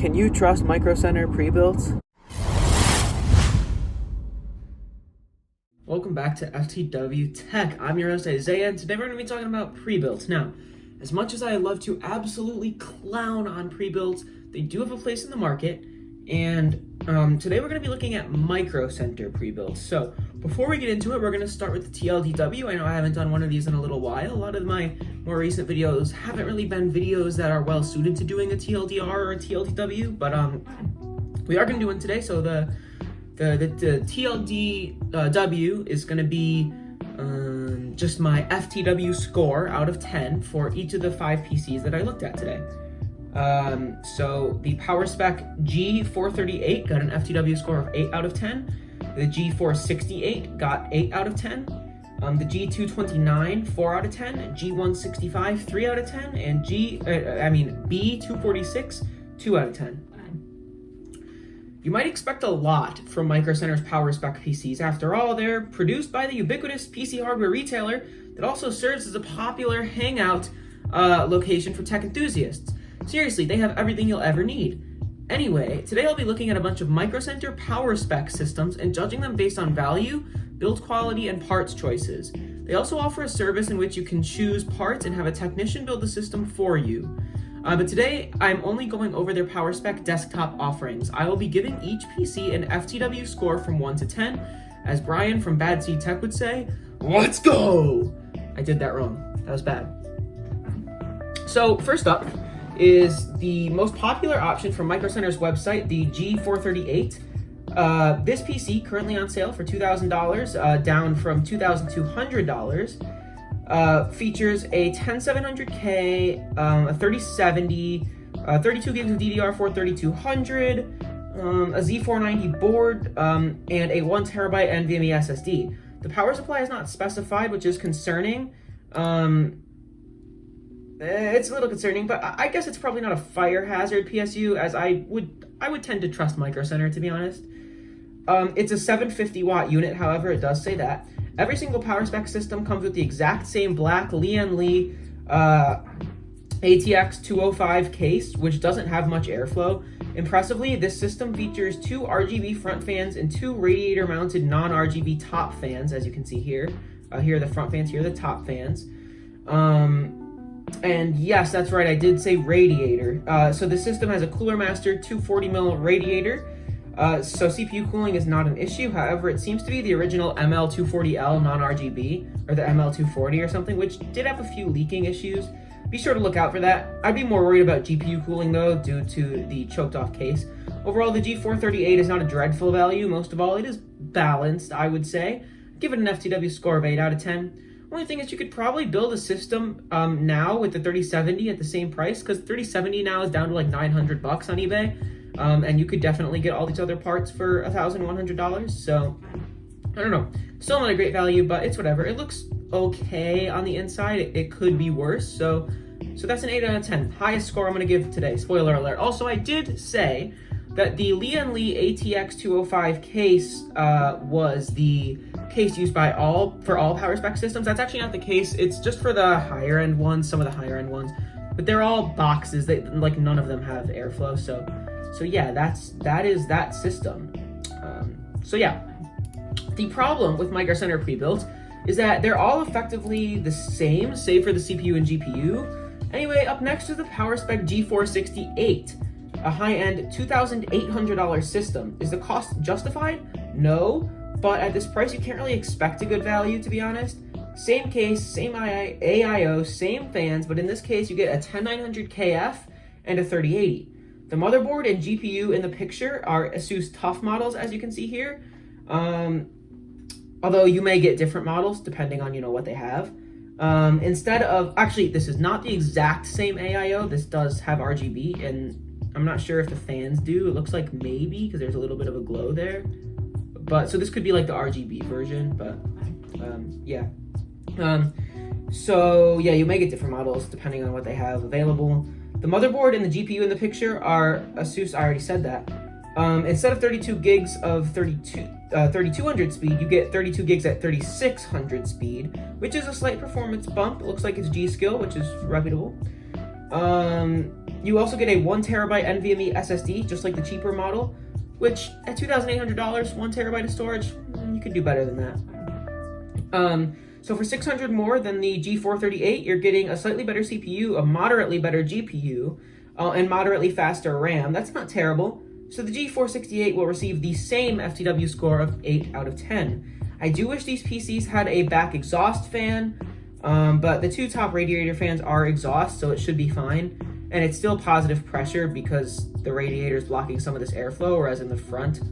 Can you trust Micro Center pre-builts? Welcome back to FTW Tech. I'm your host Isaiah, and today we're going to be talking about pre-builts. Now, as much as I love to absolutely clown on pre-builts, they do have a place in the market, and today we're going to be looking at Micro Center pre-builts. So before we get into it, we're going to start with the TLDW. I know I haven't done one of these in a little while. A lot of my more recent videos haven't really been videos that are well suited to doing a TLDR or a TLDW, but we are going to do one today. So the TLDW is going to be just my FTW score out of 10 for each of the 5 PCs that I looked at today. So the PowerSpec G438 got an FTW score of 8 out of 10. The G468 got 8 out of 10. The G229, 4 out of 10. G165, 3 out of 10. And B246, 2 out of 10. You might expect a lot from Micro Center's PowerSpec PCs. After all, they're produced by the ubiquitous PC hardware retailer that also serves as a popular hangout location for tech enthusiasts. Seriously, they have everything you'll ever need. Anyway, today I'll be looking at a bunch of Micro Center PowerSpec systems and judging them based on value, build quality, and parts choices. They also offer a service in which you can choose parts and have a technician build the system for you. But today, I'm only going over their PowerSpec desktop offerings. I will be giving each PC an FTW score from 1 to 10. As Brian from Bad Seed Tech would say, let's go! I did that wrong. That was bad. So, first up is the most popular option from Micro Center's website, the G438. This PC, currently on sale for $2,000, down from $2,200. Features a 10700K, a 3070, 32 gigs of DDR4 3200, a Z490 board, and a 1 terabyte NVMe SSD. The power supply is not specified, which is concerning. It's a little concerning, but I guess it's probably not a fire hazard PSU, as I would tend to trust Micro Center, to be honest. It's a 750 watt unit, however, it does say that. Every single PowerSpec system comes with the exact same black Li ATX 205 case, which doesn't have much airflow. Impressively, this system features 2 RGB front fans and 2 radiator-mounted non-RGB top fans, as you can see here. Here are the front fans, here are the top fans. And yes, that's right, I did say radiator. So the system has a Cooler Master 240mm radiator. So CPU cooling is not an issue. However, it seems to be the original ML240L non-RGB, or the ML240 or something, which did have a few leaking issues. Be sure to look out for that. I'd be more worried about GPU cooling though, due to the choked off case. Overall, the G438 is not a dreadful value. Most of all, it is balanced, I would say. Give it an FTW score of 8 out of 10. Only thing is you could probably build a system now with the 3070 at the same price, because 3070 now is down to like $900 on eBay. And you could definitely get all these other parts for $1,100. So I don't know, still not a great value, but it's whatever. It looks okay on the inside. It could be worse. So that's an 8 out of 10. Highest score I'm going to give today. Spoiler alert. Also, I did say that the Li ATX 205 case was the case used for all PowerSpec systems. That's actually not the case. It's just for the higher end ones, some of the higher end ones, but they're all boxes. Like none of them have airflow. So yeah, that is that system. So yeah, the problem with Micro Center pre-built is that they're all effectively the same, save for the CPU and GPU. Anyway, up next is the PowerSpec G468, a high-end $2,800 system. Is the cost justified? No, but at this price, you can't really expect a good value, to be honest. Same case, same AIO, same fans, but in this case, you get a 10900KF and a 3080. The motherboard and GPU in the picture are ASUS TUF models, as you can see here. Although you may get different models depending on, what they have. Instead of, actually, this is not the exact same AIO. This does have RGB, and I'm not sure if the fans do. It looks like maybe, because there's a little bit of a glow there. But, so this could be like the RGB version, but yeah. So yeah, you may get different models depending on what they have available. The motherboard and the GPU in the picture are ASUS, I already said that. Instead of 32 gigs of 3200 speed, you get 32 gigs at 3600 speed, which is a slight performance bump. It looks like it's G-Skill, which is reputable. You also get a 1TB NVMe SSD, just like the cheaper model, which at $2,800, 1TB of storage, you could do better than that. So for $600 more than the G438, you're getting a slightly better CPU, a moderately better GPU, and moderately faster RAM. That's not terrible. So the G468 will receive the same FTW score of 8 out of 10. I do wish these PCs had a back exhaust fan, but the two top radiator fans are exhaust, so it should be fine. And it's still positive pressure because the radiator is blocking some of this airflow, whereas in the front,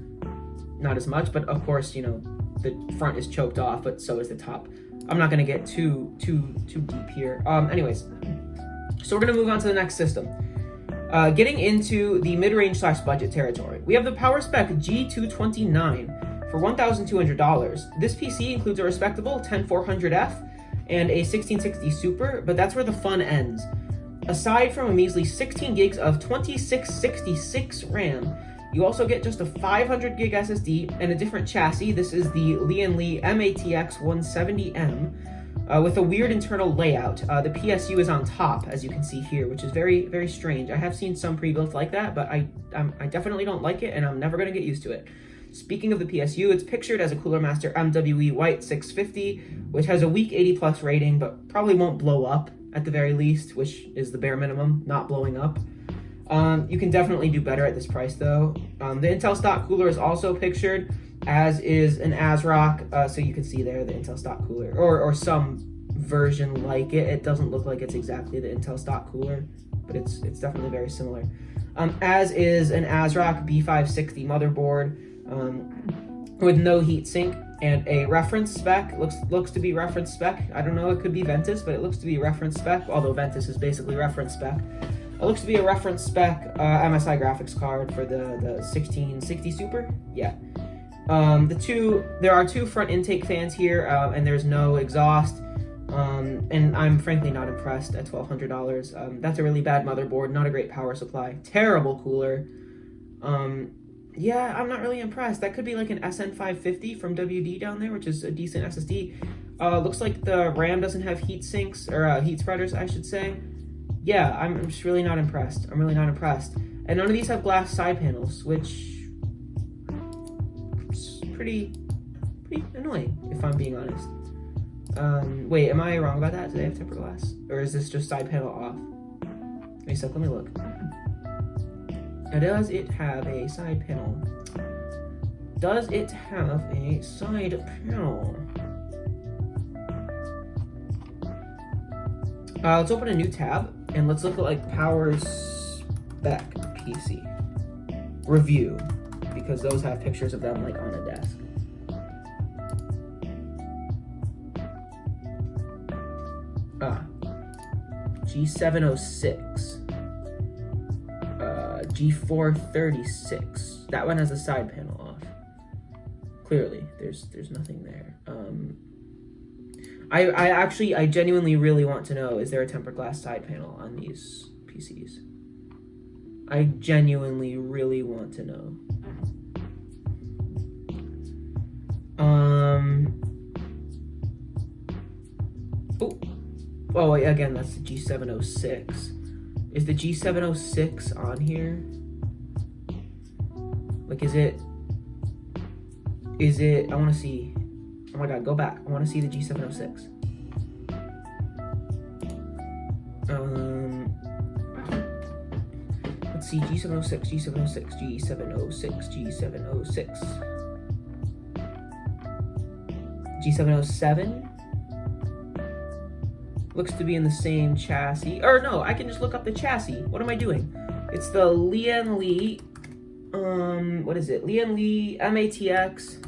not as much. But of course, you know, the front is choked off, but so is the top. I'm not gonna get too deep here. Anyways, so we're gonna move on to the next system. Getting into the mid-range / budget territory, we have the PowerSpec G229 for $1,200. This PC includes a respectable 10400F and a 1660 Super, but that's where the fun ends. Aside from a measly 16 gigs of 2666 RAM, you also get just a 500 gig SSD and a different chassis. This is the Li MATX 170M with a weird internal layout. The PSU is on top, as you can see here, which is very, very strange. I have seen some pre-builts like that, but I definitely don't like it, and I'm never going to get used to it. Speaking of the PSU, it's pictured as a Cooler Master MWE White 650, which has a weak 80+ rating, but probably won't blow up at the very least, which is the bare minimum, not blowing up. You can definitely do better at this price though. The Intel stock cooler is also pictured, as is an ASRock, so you can see there the Intel stock cooler, or some version like it. It doesn't look like it's exactly the Intel stock cooler, but it's definitely very similar. As is an ASRock B560 motherboard with no heatsink and a reference spec. Looks to be reference spec. I don't know, it could be Ventus, but it looks to be reference spec, although Ventus is basically reference spec. It looks to be a reference spec MSI graphics card for the 1660 Super. Yeah. There are two front intake fans here, and there's no exhaust. And I'm frankly not impressed at $1,200. That's a really bad motherboard, not a great power supply, terrible cooler. Yeah, I'm not really impressed. That could be like an SN550 from WD down there, which is a decent SSD. Looks like the RAM doesn't have heat sinks, or heat spreaders, I should say. Yeah, I'm just really not impressed. I'm really not impressed. And none of these have glass side panels, which is pretty annoying, if I'm being honest. Wait, am I wrong about that? Do they have tempered glass? Or is this just side panel off? Wait a sec, let me look. Does it have a side panel? Does it have a side panel? Let's open a new tab and let's look at like PowerSpec PC review, because those have pictures of them like on a desk. G706. G436. That one has a side panel off. Clearly, there's nothing there. I genuinely really want to know, is there a tempered glass side panel on these PCs? I genuinely really want to know. Oh, wait, again, that's the G706. Is the G706 on here? Like, is it, I want to see. Oh my god, go back. I want to see the G706. Let's see, G706, G706, G706, G706. G707? Looks to be in the same chassis. Or no, I can just look up the chassis. What am I doing? It's the Lian Li, what is it? Lian Li MATX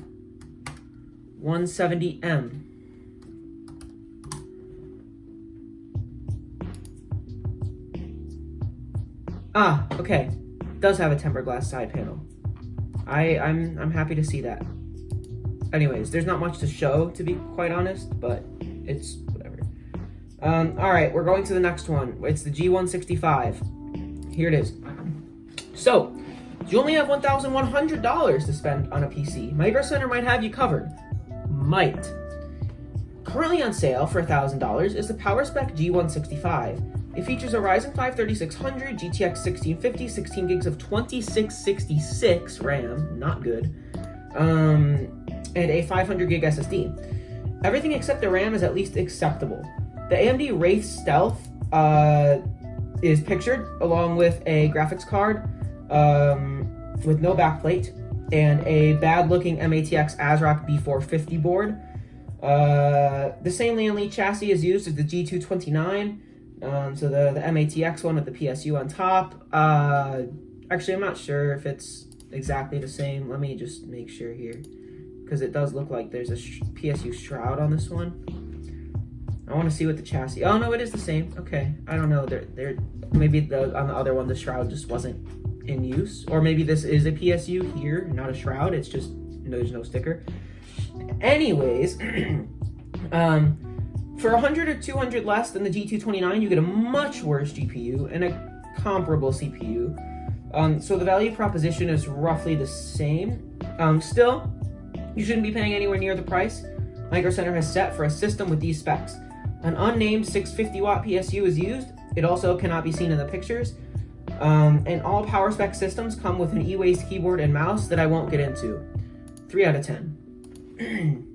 170M. Ah, okay. Does have a tempered glass side panel. I'm happy to see that. Anyways, there's not much to show, to be quite honest, but it's whatever. Alright, we're going to the next one. It's the G165. Here it is. So, you only have $1,100 to spend on a PC. Micro Center might have you covered. Might. Currently on sale for $1,000 is the PowerSpec G165. It features a Ryzen 5 3600, GTX 1650, 16 gigs of 2666 RAM, not good, and a 500 gig SSD. Everything except the RAM is at least acceptable. The AMD Wraith Stealth is pictured along with a graphics card with no backplate and a bad-looking MATX ASRock B450 board. The same Lee chassis is used as the G229. So the MATX one with the PSU on top. Actually, I'm not sure if it's exactly the same. Let me just make sure here, because it does look like there's a PSU shroud on this one. I want to see what the chassis. Oh no, it is the same. Okay, I don't know. They're maybe on the other one the shroud just wasn't in use, or maybe this is a PSU here, not a shroud. It's just there's no sticker. Anyways, for 100 or 200 less than the G229, you get a much worse GPU and a comparable CPU. So the value proposition is roughly the same. Still, you shouldn't be paying anywhere near the price Micro Center has set for a system with these specs. An unnamed 650 watt PSU is used. It also cannot be seen in the pictures. And all PowerSpec systems come with an e-waste keyboard and mouse that I won't get into. 3 out of 10.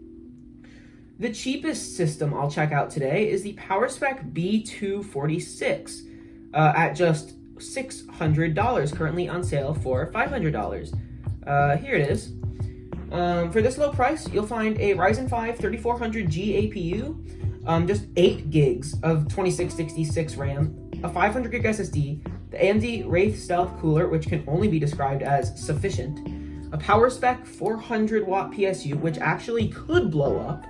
The cheapest system I'll check out today is the PowerSpec B246 at just $600, currently on sale for $500. Here it is. For this low price, you'll find a Ryzen 5 3400G APU, just 8 gigs of 2666 RAM, a 500 gig SSD, the AMD Wraith Stealth cooler, which can only be described as sufficient, a PowerSpec 400 watt PSU, which actually could blow up,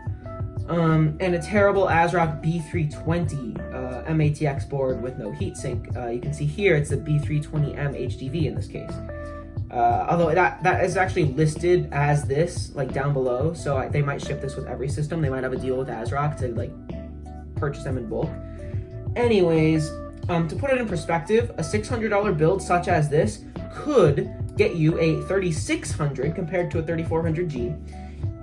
and a terrible ASRock B320 MATX board with no heatsink. You can see here it's the B320M HDV in this case. Although that is actually listed as this, like down below, so they might ship this with every system. They might have a deal with ASRock to like purchase them in bulk. Anyways, to put it in perspective, a $600 build such as this could get you a 3600 compared to a 3400G.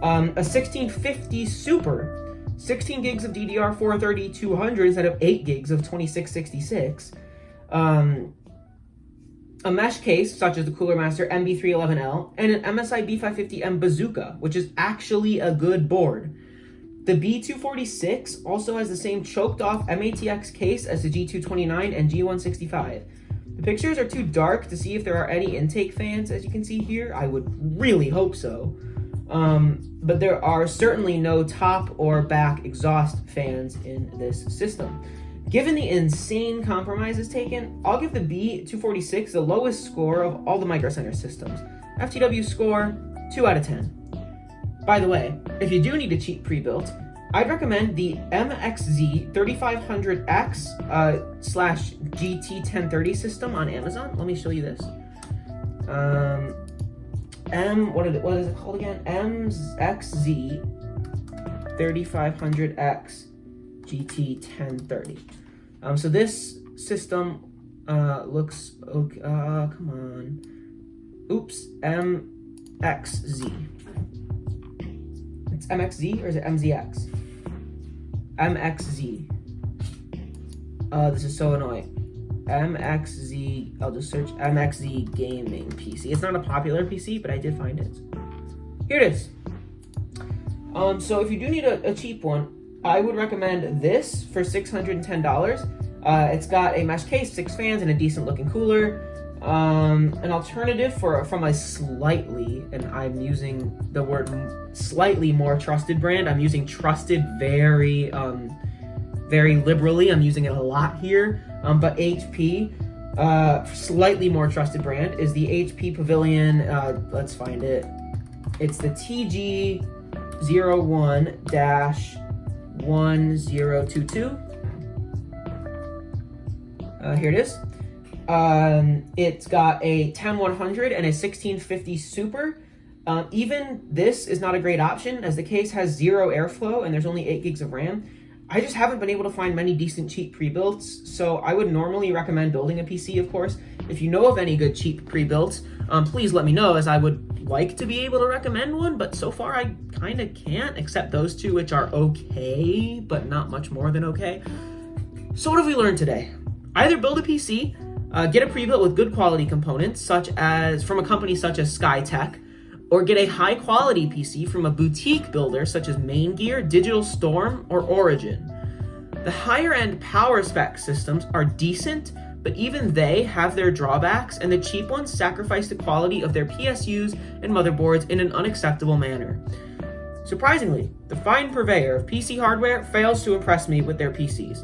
A 1650 Super, 16 gigs of DDR4 3200 instead of 8 gigs of 2666. A mesh case, such as the Cooler Master MB311L, and an MSI B550M Bazooka, which is actually a good board. The B246 also has the same choked off MATX case as the G229 and G165. The pictures are too dark to see if there are any intake fans, as you can see here. I would really hope so. But there are certainly no top or back exhaust fans in this system. Given the insane compromises taken, I'll give the B246 the lowest score of all the Micro Center systems. FTW score, 2 out of 10. By the way, if you do need a cheap pre-built, I'd recommend the MXZ 3500X / GT1030 system on Amazon. Let me show you this. What is it called again? MXZ 3500X GT1030. So this system looks okay. Come on. Oops. MXZ. It's MXZ or is it MZX? MXZ. This is so annoying. MXZ. I'll just search MXZ gaming PC. It's not a popular PC, but I did find it. Here it is. So if you do need a cheap one, I would recommend this for $610. It's got a mesh case, 6 fans, and a decent looking cooler. An alternative from a slightly, and I'm using the word slightly more trusted brand. I'm using trusted very liberally. I'm using it a lot here. But HP, slightly more trusted brand, is the HP Pavilion. Let's find it. It's the TG01-1022. Here it is. It's got a 10100 and a 1650 Super. Even this is not a great option, as the case has 0 airflow and there's only 8 gigs of RAM. I just haven't been able to find many decent cheap pre-builds, so I would normally recommend building a PC, of course. If you know of any good cheap pre-builds, please let me know, as I would like to be able to recommend one, but so far I kind of can't, except those two, which are okay, but not much more than okay. So what have we learned today? Either build a PC, get a pre-built with good quality components, such as from a company such as Skytech, or get a high quality PC from a boutique builder such as Main Gear, Digital Storm, or Origin. The higher end PowerSpec systems are decent, but even they have their drawbacks, and the cheap ones sacrifice the quality of their PSUs and motherboards in an unacceptable manner. Surprisingly, the fine purveyor of PC hardware fails to impress me with their PCs.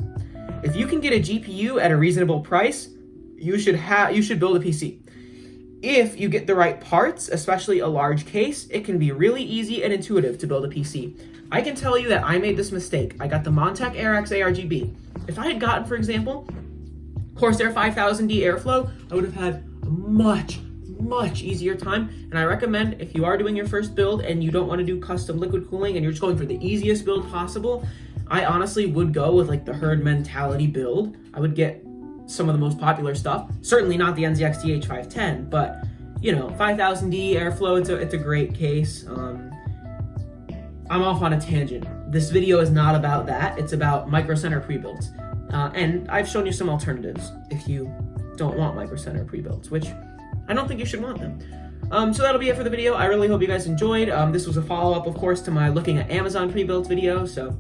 If you can get a GPU at a reasonable price, you should build a PC. If you get the right parts, especially a large case, it can be really easy and intuitive to build a PC. I can tell you that I made this mistake. I got the Montech AirX ARGB. If I had gotten, for example, Corsair 5000D Airflow, I would have had a much easier time. And I recommend, if you are doing your first build and you don't want to do custom liquid cooling and you're just going for the easiest build possible, I honestly would go with like the herd mentality build. I would get some of the most popular stuff. Certainly not the NZXT H510, but you know, 5000D Airflow, it's a great case. I'm off on a tangent. This video is not about that. It's about Micro Center pre-builds. And I've shown you some alternatives if you don't want Micro Center pre-builds, which I don't think you should want them. So that'll be it for the video. I really hope you guys enjoyed. This was a follow-up, of course, to my looking at Amazon pre-builds video. So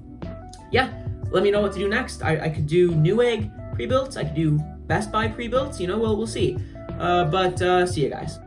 yeah, let me know what to do next. I could do Newegg pre-builds. I could do Best Buy pre-builds. You know, we'll see. But see you guys.